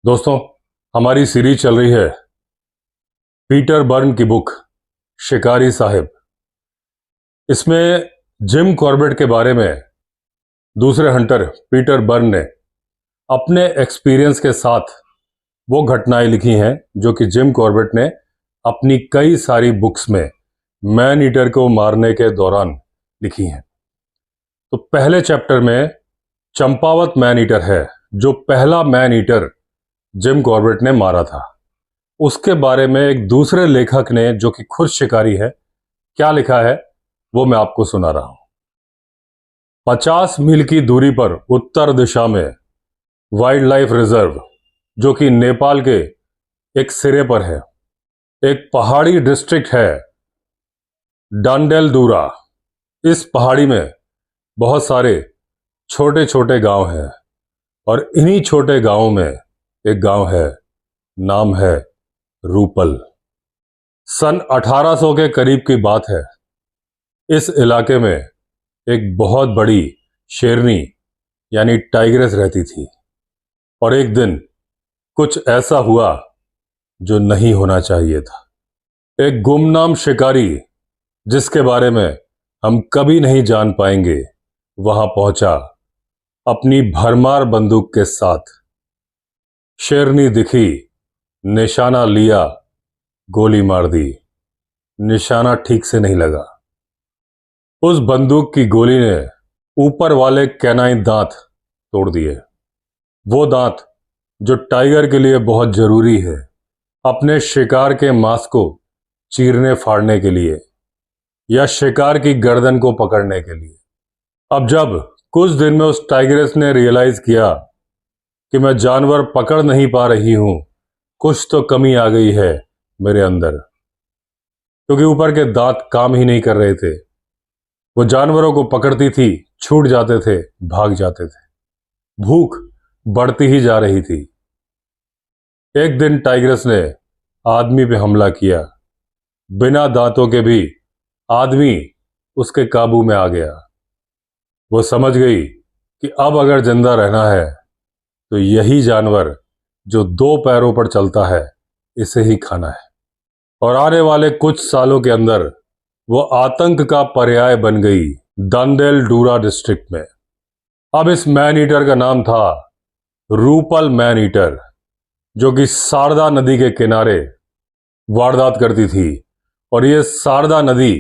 दोस्तों, हमारी सीरीज चल रही है पीटर बर्न की बुक शिकारी साहिब। इसमें जिम कॉर्बेट के बारे में दूसरे हंटर पीटर बर्न ने अपने एक्सपीरियंस के साथ वो घटनाएं लिखी हैं जो कि जिम कॉर्बेट ने अपनी कई सारी बुक्स में मैन ईटर को मारने के दौरान लिखी हैं। तो पहले चैप्टर में चंपावत मैन ईटर है, जो पहला मैन ईटर जिम कॉर्बेट ने मारा था। उसके बारे में एक दूसरे लेखक ने, जो कि खुद शिकारी है, क्या लिखा है वो मैं आपको सुना रहा हूं। 50 मील की दूरी पर उत्तर दिशा में वाइल्ड लाइफ रिजर्व, जो कि नेपाल के एक सिरे पर है, एक पहाड़ी डिस्ट्रिक्ट है डांडेलधुरा। इस पहाड़ी में बहुत सारे छोटे छोटे गांव हैं और इन्हीं छोटे गांवों में एक गांव है, नाम है रूपल। सन 1800 के करीब की बात है। इस इलाके में एक बहुत बड़ी शेरनी यानी टाइग्रेस रहती थी और एक दिन कुछ ऐसा हुआ जो नहीं होना चाहिए था। एक गुमनाम शिकारी, जिसके बारे में हम कभी नहीं जान पाएंगे, वहां पहुंचा अपनी भरमार बंदूक के साथ। शेरनी दिखी, निशाना लिया, गोली मार दी। निशाना ठीक से नहीं लगा। उस बंदूक की गोली ने ऊपर वाले कैनाइन दांत तोड़ दिए। वो दांत जो टाइगर के लिए बहुत जरूरी है, अपने शिकार के मांस को चीरने फाड़ने के लिए या शिकार की गर्दन को पकड़ने के लिए। अब जब कुछ दिन में उस टाइग्रेस ने रियलाइज किया कि मैं जानवर पकड़ नहीं पा रही हूं, कुछ तो कमी आ गई है मेरे अंदर, क्योंकि ऊपर के दांत काम ही नहीं कर रहे थे। वो जानवरों को पकड़ती थी, छूट जाते थे, भाग जाते थे। भूख बढ़ती ही जा रही थी। एक दिन टाइग्रेस ने आदमी पे हमला किया। बिना दांतों के भी आदमी उसके काबू में आ गया। वो समझ गई कि अब अगर जिंदा रहना है तो यही जानवर जो 2 पैरों पर चलता है, इसे ही खाना है। और आने वाले कुछ सालों के अंदर वो आतंक का पर्याय बन गई डांडेलधुरा डिस्ट्रिक्ट में। अब इस मैन ईटर का नाम था रूपल मैन ईटर, जो कि शारदा नदी के किनारे वारदात करती थी। और ये शारदा नदी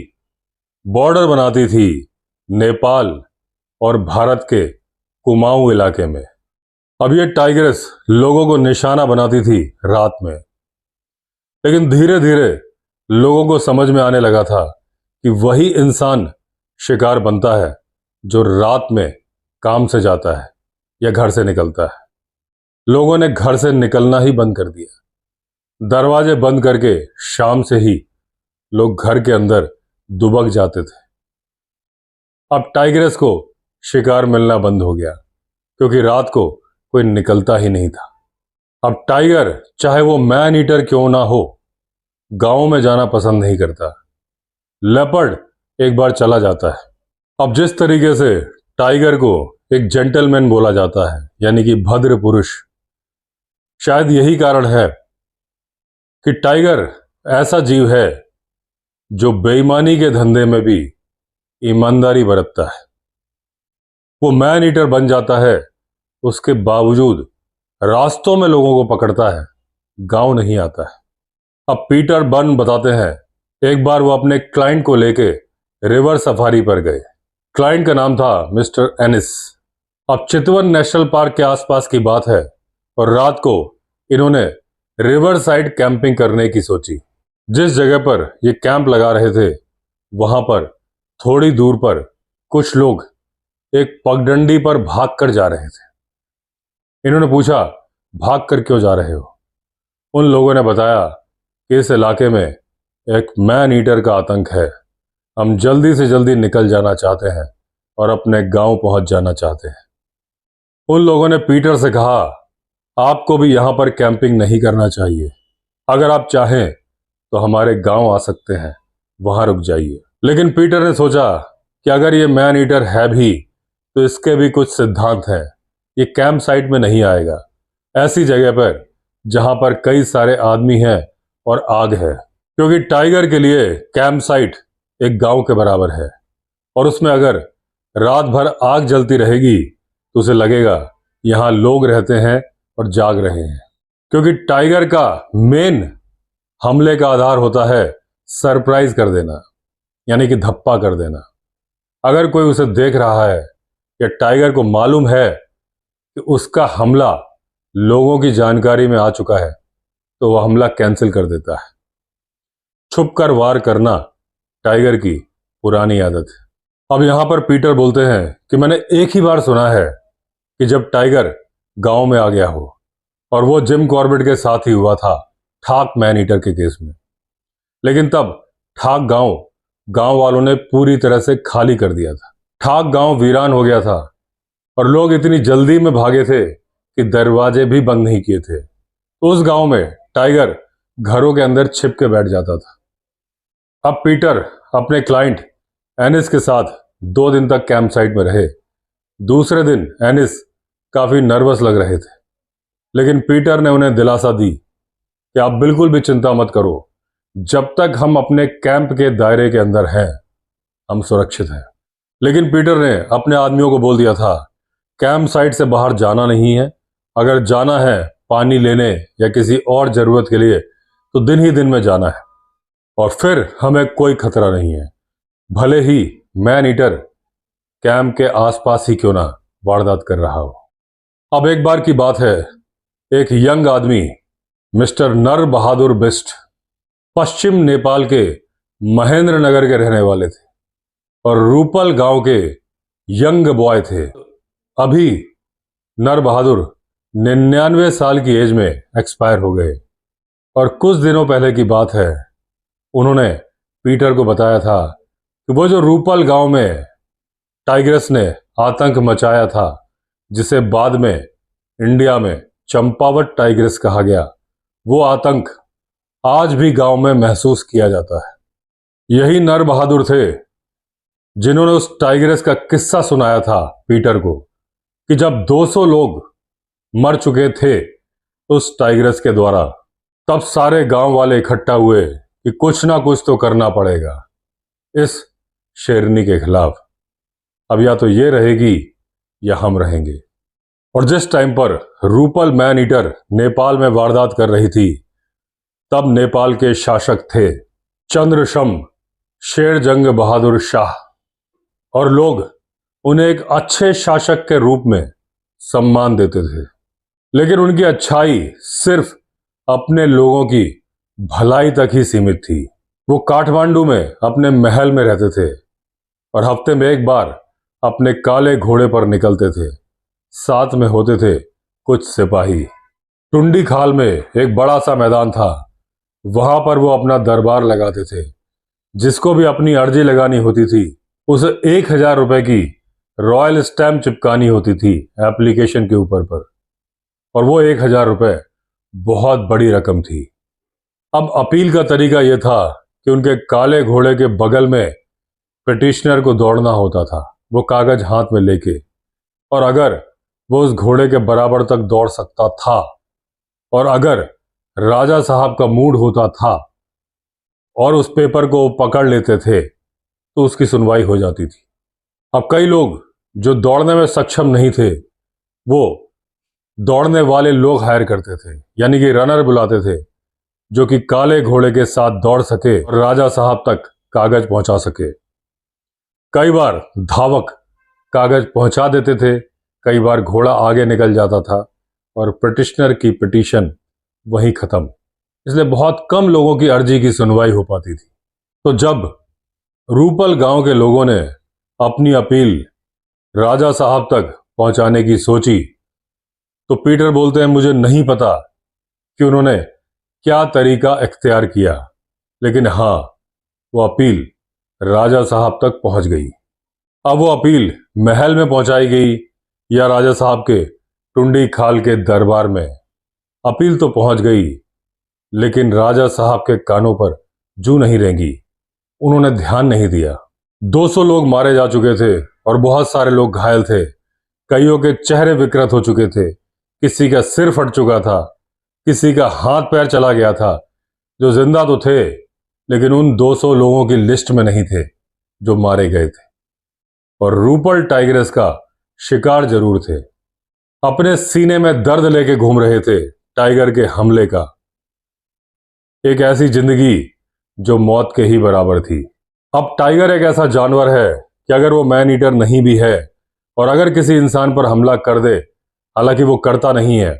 बॉर्डर बनाती थी नेपाल और भारत के कुमाऊं इलाके में। अब ये टाइग्रेस लोगों को निशाना बनाती थी रात में, लेकिन धीरे धीरे लोगों को समझ में आने लगा था कि वही इंसान शिकार बनता है जो रात में काम से जाता है या घर से निकलता है। लोगों ने घर से निकलना ही बंद कर दिया। दरवाजे बंद करके शाम से ही लोग घर के अंदर दुबक जाते थे। अब टाइग्रेस को शिकार मिलना बंद हो गया, क्योंकि रात को कोई निकलता ही नहीं था। अब टाइगर, चाहे वो मैन ईटर क्यों ना हो, गांवों में जाना पसंद नहीं करता। लेपर्ड एक बार चला जाता है। अब जिस तरीके से टाइगर को एक जेंटलमैन बोला जाता है, यानी कि भद्र पुरुष, शायद यही कारण है कि टाइगर ऐसा जीव है जो बेईमानी के धंधे में भी ईमानदारी बरतता है। वो मैन ईटर बन जाता है, उसके बावजूद रास्तों में लोगों को पकड़ता है, गांव नहीं आता है। अब पीटर बर्न बताते हैं, एक बार वो अपने क्लाइंट को लेके रिवर सफारी पर गए। क्लाइंट का नाम था मिस्टर एनिस। अब चितवन नेशनल पार्क के आसपास की बात है और रात को इन्होंने रिवर साइड कैंपिंग करने की सोची। जिस जगह पर ये कैंप लगा रहे थे, वहां पर थोड़ी दूर पर कुछ लोग एक पगडंडी पर भागकर जा रहे थे। इन्होंने पूछा, भागकर क्यों जा रहे हो? उन लोगों ने बताया कि इस इलाके में एक मैन ईटर का आतंक है। हम जल्दी से जल्दी निकल जाना चाहते हैं और अपने गांव पहुंच जाना चाहते हैं। उन लोगों ने पीटर से कहा, आपको भी यहां पर कैंपिंग नहीं करना चाहिए। अगर आप चाहें तो हमारे गांव आ सकते हैं, वहां रुक जाइए। लेकिन पीटर ने सोचा कि अगर ये मैन ईटर है भी तो इसके भी कुछ सिद्धांत हैं। ये कैंप साइट में नहीं आएगा। ऐसी जगह पर जहां पर कई सारे आदमी हैं और आग है, क्योंकि टाइगर के लिए कैंप साइट एक गांव के बराबर है और उसमें अगर रात भर आग जलती रहेगी तो उसे लगेगा यहां लोग रहते हैं और जाग रहे हैं, क्योंकि टाइगर का मेन हमले का आधार होता है सरप्राइज कर देना, यानी कि धप्पा कर देना। अगर कोई उसे देख रहा है या टाइगर को मालूम है कि उसका हमला लोगों की जानकारी में आ चुका है तो वह हमला कैंसिल कर देता है। छुपकर वार करना टाइगर की पुरानी आदत है। अब यहां पर पीटर बोलते हैं कि मैंने एक ही बार सुना है कि जब टाइगर गांव में आ गया हो, और वो जिम कॉर्बेट के साथ ही हुआ था ठाक मैन ईटर के केस में। लेकिन तब ठाक गांव वालों ने पूरी तरह से खाली कर दिया था। ठाक गांव वीरान हो गया था और लोग इतनी जल्दी में भागे थे कि दरवाजे भी बंद नहीं किए थे। तो उस गांव में टाइगर घरों के अंदर छिप के बैठ जाता था। अब पीटर अपने क्लाइंट एनिस के साथ 2 दिन तक कैंप साइट में रहे। दूसरे दिन एनिस काफी नर्वस लग रहे थे, लेकिन पीटर ने उन्हें दिलासा दी कि आप बिल्कुल भी चिंता मत करो, जब तक हम अपने कैंप के दायरे के अंदर हैं हम सुरक्षित हैं। लेकिन पीटर ने अपने आदमियों को बोल दिया था कैंप साइट से बाहर जाना नहीं है। अगर जाना है पानी लेने या किसी और जरूरत के लिए तो दिन ही दिन में जाना है, और फिर हमें कोई खतरा नहीं है, भले ही मैन ईटर कैंप के आसपास ही क्यों ना वारदात कर रहा हो। अब एक बार की बात है, एक यंग आदमी मिस्टर नर बहादुर बिस्ट पश्चिम नेपाल के महेंद्र नगर के रहने वाले थे और रूपल गांव के यंग बॉय थे। अभी नर बहादुर 99 साल की एज में एक्सपायर हो गए और कुछ दिनों पहले की बात है, उन्होंने पीटर को बताया था कि वो जो रूपल गांव में टाइग्रेस ने आतंक मचाया था, जिसे बाद में इंडिया में चंपावत टाइग्रेस कहा गया, वो आतंक आज भी गांव में महसूस किया जाता है। यही नर बहादुर थे जिन्होंने उस टाइग्रेस का किस्सा सुनाया था पीटर को कि जब 200 लोग मर चुके थे उस टाइग्रेस के द्वारा, तब सारे गांव वाले इकट्ठा हुए कि कुछ ना कुछ तो करना पड़ेगा इस शेरनी के खिलाफ। अब या तो ये रहेगी या हम रहेंगे। और जिस टाइम पर रूपल मैन ईटर नेपाल में वारदात कर रही थी, तब नेपाल के शासक थे चंद्रशम शेरजंग बहादुर शाह, और लोग उन्हें एक अच्छे शासक के रूप में सम्मान देते थे। लेकिन उनकी अच्छाई सिर्फ अपने लोगों की भलाई तक ही सीमित थी। वो काठमांडू में अपने महल में रहते थे और हफ्ते में एक बार अपने काले घोड़े पर निकलते थे। साथ में होते थे कुछ सिपाही। टुंडी खाल में एक बड़ा सा मैदान था, वहां पर वो अपना दरबार लगाते थे। जिसको भी अपनी अर्जी लगानी होती थी उसे 1000 रुपए की रॉयल स्टैम्प चिपकानी होती थी एप्लीकेशन के ऊपर पर, और वो 1000 रुपए बहुत बड़ी रकम थी। अब अपील का तरीका यह था कि उनके काले घोड़े के बगल में पिटिशनर को दौड़ना होता था, वो कागज हाथ में लेके, और अगर वो उस घोड़े के बराबर तक दौड़ सकता था और अगर राजा साहब का मूड होता था और उस पेपर को पकड़ लेते थे तो उसकी सुनवाई हो जाती थी। अब कई लोग जो दौड़ने में सक्षम नहीं थे वो दौड़ने वाले लोग हायर करते थे, यानी कि रनर बुलाते थे, जो कि काले घोड़े के साथ दौड़ सके और राजा साहब तक कागज पहुंचा सके। कई बार धावक कागज पहुंचा देते थे, कई बार घोड़ा आगे निकल जाता था और पिटिशनर की पिटीशन वहीं खत्म। इसलिए बहुत कम लोगों की अर्जी की सुनवाई हो पाती थी। तो जब रूपल गांव के लोगों ने अपनी अपील राजा साहब तक पहुंचाने की सोची तो पीटर बोलते हैं मुझे नहीं पता कि उन्होंने क्या तरीका इख्तियार किया, लेकिन हाँ, वो अपील राजा साहब तक पहुंच गई। अब वो अपील महल में पहुंचाई गई या राजा साहब के टुंडी खाल के दरबार में, अपील तो पहुंच गई, लेकिन राजा साहब के कानों पर जू नहीं रेंगी। उन्होंने ध्यान नहीं दिया। 200 लोग मारे जा चुके थे और बहुत सारे लोग घायल थे। कईयों के चेहरे विकृत हो चुके थे, किसी का सिर फट चुका था, किसी का हाथ पैर चला गया था, जो जिंदा तो थे लेकिन उन 200 लोगों की लिस्ट में नहीं थे जो मारे गए थे। और रूपल टाइग्रेस का शिकार जरूर थे, अपने सीने में दर्द लेके घूम रहे थे टाइगर के हमले का। एक ऐसी जिंदगी जो मौत के ही बराबर थी। अब टाइगर एक ऐसा जानवर है कि अगर वो मैन ईटर नहीं भी है और अगर किसी इंसान पर हमला कर दे, हालांकि वो करता नहीं है,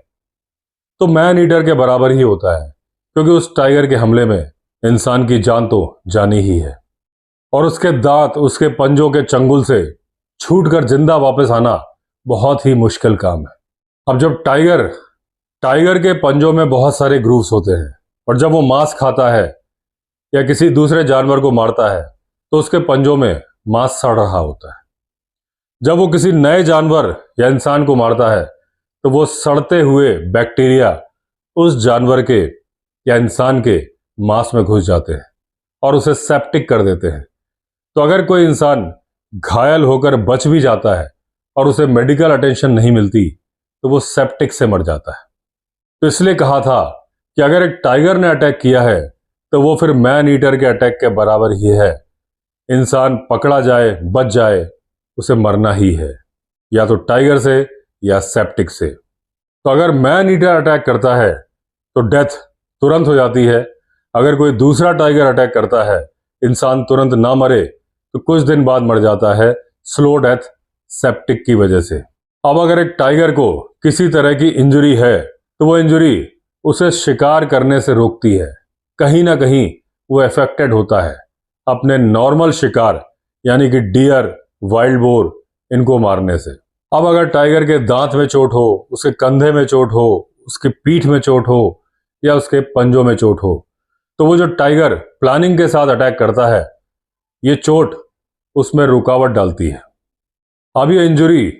तो मैन ईटर के बराबर ही होता है, क्योंकि उस टाइगर के हमले में इंसान की जान तो जानी ही है और उसके दांत, उसके पंजों के चंगुल से छूटकर जिंदा वापस आना बहुत ही मुश्किल काम है। अब जब टाइगर के पंजों में बहुत सारे ग्रूव्स होते हैं और जब वो मांस खाता है या किसी दूसरे जानवर को मारता है तो उसके पंजों में मांस सड़ रहा होता है। जब वो किसी नए जानवर या इंसान को मारता है तो वो सड़ते हुए बैक्टीरिया उस जानवर के या इंसान के मांस में घुस जाते हैं और उसे सेप्टिक कर देते हैं। तो अगर कोई इंसान घायल होकर बच भी जाता है और उसे मेडिकल अटेंशन नहीं मिलती तो वो सेप्टिक से मर जाता है। तो इसलिए कहा था कि अगर एक टाइगर ने अटैक किया है तो वो फिर मैन ईटर के अटैक के बराबर ही है। इंसान पकड़ा जाए, बच जाए, उसे मरना ही है, या तो टाइगर से या सेप्टिक से। तो अगर मैन ईटर अटैक करता है तो डेथ तुरंत हो जाती है। अगर कोई दूसरा टाइगर अटैक करता है, इंसान तुरंत ना मरे तो कुछ दिन बाद मर जाता है, स्लो डेथ, सेप्टिक की वजह से। अब अगर एक टाइगर को किसी तरह की इंजरी है तो वो इंजरी उसे शिकार करने से रोकती है। कहीं ना कहीं वो अफेक्टेड होता है अपने नॉर्मल शिकार यानी कि डियर, वाइल्ड बोर, इनको मारने से। अब अगर टाइगर के दांत में चोट हो, उसके कंधे में चोट हो, उसकी पीठ में चोट हो या उसके पंजों में चोट हो, तो वो जो टाइगर प्लानिंग के साथ अटैक करता है, ये चोट उसमें रुकावट डालती है। अब ये इंजरी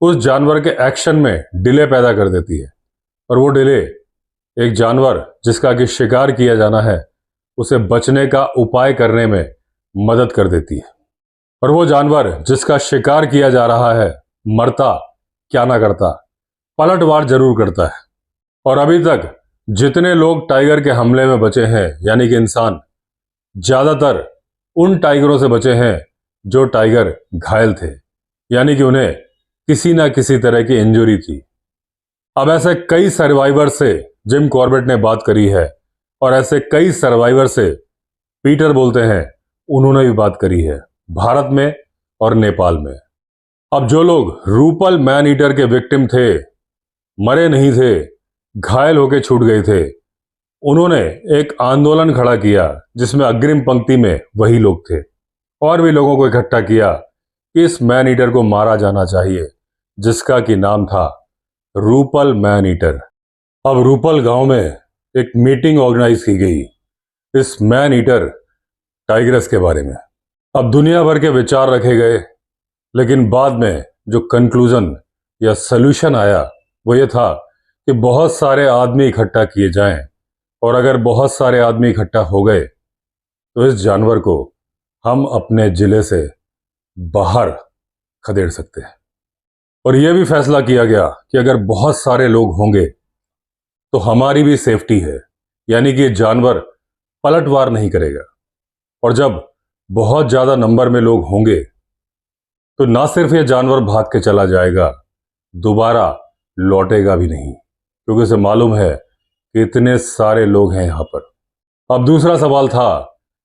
उस जानवर के एक्शन में डिले पैदा कर देती है और वो डिले एक जानवर जिसका कि शिकार किया जाना है उसे बचने का उपाय करने में मदद कर देती है। और वो जानवर जिसका शिकार किया जा रहा है मरता क्या ना करता, पलटवार जरूर करता है। और अभी तक जितने लोग टाइगर के हमले में बचे हैं यानी कि इंसान, ज्यादातर उन टाइगरों से बचे हैं जो टाइगर घायल थे, यानी कि उन्हें किसी ना किसी तरह की इंजरी थी। अब ऐसे कई सर्वाइवर से जिम कॉर्बेट ने बात करी है और ऐसे कई सर्वाइवर से पीटर बोलते हैं, उन्होंने भी बात करी है भारत में और नेपाल में। अब जो लोग रूपल मैन ईटर के विक्टिम थे, मरे नहीं थे, घायल होकर छूट गए थे, उन्होंने एक आंदोलन खड़ा किया जिसमें अग्रिम पंक्ति में वही लोग थे और भी लोगों को इकट्ठा किया कि इस मैन ईटर को मारा जाना चाहिए, जिसका कि नाम था रूपल मैन ईटर। अब रूपल गांव में एक मीटिंग ऑर्गेनाइज की गई इस मैन ईटर टाइग्रेस के बारे में। अब दुनिया भर के विचार रखे गए, लेकिन बाद में जो कंक्लूजन या सॉल्यूशन आया वो ये था कि बहुत सारे आदमी इकट्ठा किए जाएं और अगर बहुत सारे आदमी इकट्ठा हो गए तो इस जानवर को हम अपने जिले से बाहर खदेड़ सकते हैं। और यह भी फैसला किया गया कि अगर बहुत सारे लोग होंगे तो हमारी भी सेफ्टी है, यानी कि जानवर पलटवार नहीं करेगा। और जब बहुत ज्यादा नंबर में लोग होंगे तो ना सिर्फ यह जानवर भाग के चला जाएगा, दोबारा लौटेगा भी नहीं, क्योंकि उसे मालूम है कि इतने सारे लोग हैं यहां पर। अब दूसरा सवाल था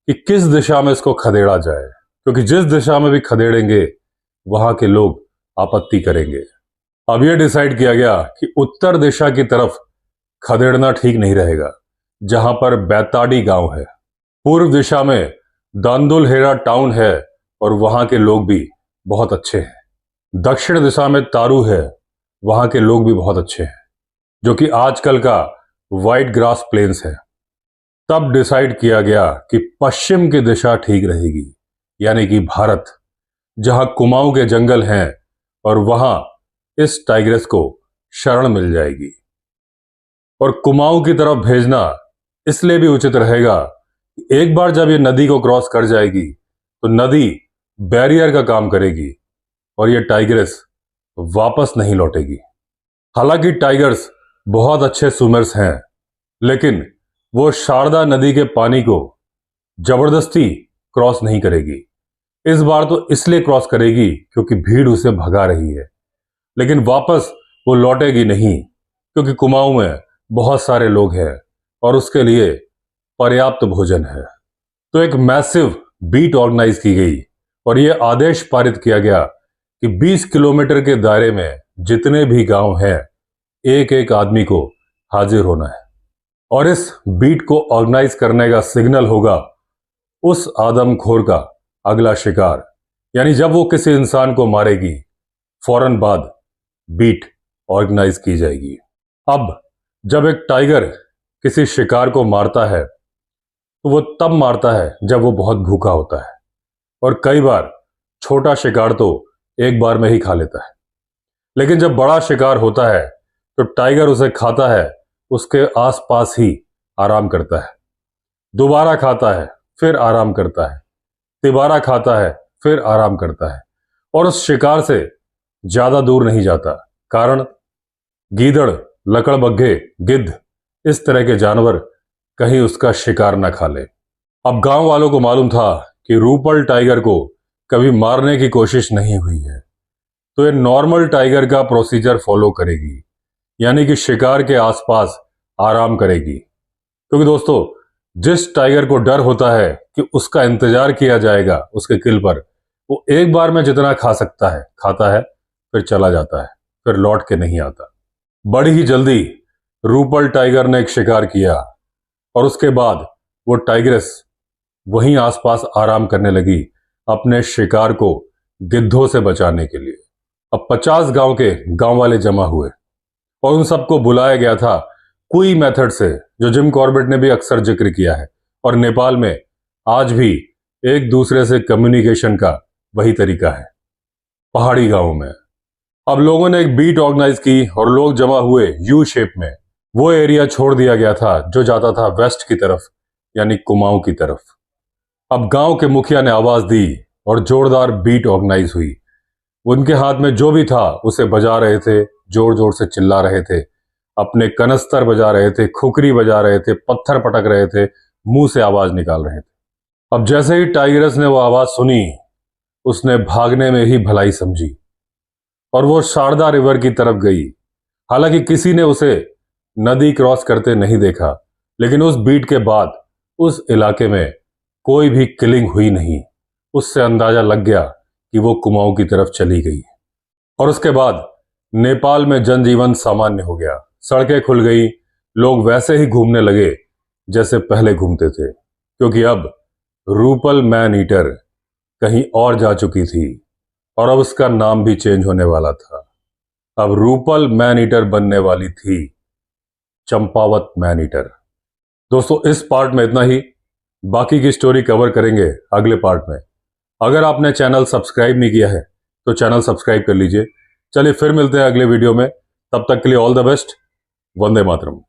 कि किस दिशा में इसको खदेड़ा जाए, क्योंकि जिस दिशा में भी खदेड़ेंगे वहां के लोग आपत्ति करेंगे। अब यह डिसाइड किया गया कि उत्तर दिशा की तरफ खदेड़ना ठीक नहीं रहेगा, जहां पर बैताड़ी गांव है। पूर्व दिशा में दांदुलहेरा टाउन है और वहां के लोग भी बहुत अच्छे हैं। दक्षिण दिशा में तारू है, वहां के लोग भी बहुत अच्छे हैं, जो कि आजकल का वाइट ग्रास प्लेन्स है। तब डिसाइड किया गया कि पश्चिम की दिशा ठीक रहेगी, यानी कि भारत, जहां कुमाऊं के जंगल हैं और वहां इस टाइग्रेस को शरण मिल जाएगी। और कुमाऊं की तरफ भेजना इसलिए भी उचित रहेगा, एक बार जब ये नदी को क्रॉस कर जाएगी तो नदी बैरियर का काम करेगी और ये टाइग्रेस वापस नहीं लौटेगी। हालांकि टाइगर्स बहुत अच्छे स्विमर्स हैं, लेकिन वो शारदा नदी के पानी को जबरदस्ती क्रॉस नहीं करेगी। इस बार तो इसलिए क्रॉस करेगी क्योंकि भीड़ उसे भगा रही है, लेकिन वापस वो लौटेगी नहीं क्योंकि कुमाऊं में बहुत सारे लोग हैं और उसके लिए पर्याप्त भोजन है। तो एक मैसिव बीट ऑर्गेनाइज की गई और यह आदेश पारित किया गया कि 20 किलोमीटर के दायरे में जितने भी गांव हैं, एक एक आदमी को हाजिर होना है और इस बीट को ऑर्गेनाइज करने का सिग्नल होगा उस आदमखोर का अगला शिकार। यानी जब वो किसी इंसान को मारेगी, फौरन बाद बीट ऑर्गेनाइज की जाएगी। अब जब एक टाइगर किसी शिकार को मारता है तो वो तब मारता है जब वो बहुत भूखा होता है, और कई बार छोटा शिकार तो एक बार में ही खा लेता है। लेकिन जब बड़ा शिकार होता है तो टाइगर उसे खाता है, उसके आसपास ही आराम करता है, दोबारा खाता है, फिर आराम करता है, तिबारा खाता है, फिर आराम करता है और उस शिकार से ज्यादा दूर नहीं जाता। कारण गीदड़, लकड़बग्घे, गिद्ध, इस तरह के जानवर कहीं उसका शिकार न खा ले। अब गांव वालों को मालूम था कि रूपल टाइगर को कभी मारने की कोशिश नहीं हुई है, तो ये नॉर्मल टाइगर का प्रोसीजर फॉलो करेगी, यानी कि शिकार के आसपास आराम करेगी। क्योंकि दोस्तों, जिस टाइगर को डर होता है कि उसका इंतजार किया जाएगा उसके किल पर, वो एक बार में जितना खा सकता है खाता है, फिर चला जाता है, फिर लौट के नहीं आता। बड़ी ही जल्दी रूपल टाइगर ने एक शिकार किया और उसके बाद वो टाइग्रेस वहीं आसपास आराम करने लगी अपने शिकार को गिद्धों से बचाने के लिए। अब 50 गांव के गांव वाले जमा हुए और उन सबको बुलाया गया था कुई मेथड से, जो जिम कॉर्बेट ने भी अक्सर जिक्र किया है। और नेपाल में आज भी एक दूसरे से कम्युनिकेशन का वही तरीका है, पहाड़ी गांवों में। अब लोगों ने एक बीट ऑर्गेनाइज की और लोग जमा हुए यू शेप में। वो एरिया छोड़ दिया गया था जो जाता था वेस्ट की तरफ, यानी कुमाऊं की तरफ। अब गांव के मुखिया ने आवाज दी और जोरदार बीट ऑर्गेनाइज हुई। उनके हाथ में जो भी था उसे बजा रहे थे, जोर जोर से चिल्ला रहे थे, अपने कनस्तर बजा रहे थे, खुकरी बजा रहे थे, पत्थर पटक रहे थे, मुंह से आवाज निकाल रहे थे। अब जैसे ही टाइगरस ने वो आवाज सुनी, उसने भागने में ही भलाई समझी और वो शारदा रिवर की तरफ गई। हालांकि किसी ने उसे नदी क्रॉस करते नहीं देखा, लेकिन उस बीट के बाद उस इलाके में कोई भी किलिंग हुई नहीं। उससे अंदाजा लग गया कि वो कुमाऊं की तरफ चली गई। और उसके बाद नेपाल में जनजीवन सामान्य हो गया, सड़कें खुल गई, लोग वैसे ही घूमने लगे जैसे पहले घूमते थे, क्योंकि अब रूपल मैन ईटर कहीं और जा चुकी थी और अब उसका नाम भी चेंज होने वाला था। अब रूपल मैन ईटर बनने वाली थी चंपावत मैन ईटर। दोस्तों, इस पार्ट में इतना ही, बाकी की स्टोरी कवर करेंगे अगले पार्ट में। अगर आपने चैनल सब्सक्राइब नहीं किया है तो चैनल सब्सक्राइब कर लीजिए। चलिए फिर मिलते हैं अगले वीडियो में, तब तक के लिए all the best. Vande Mataram.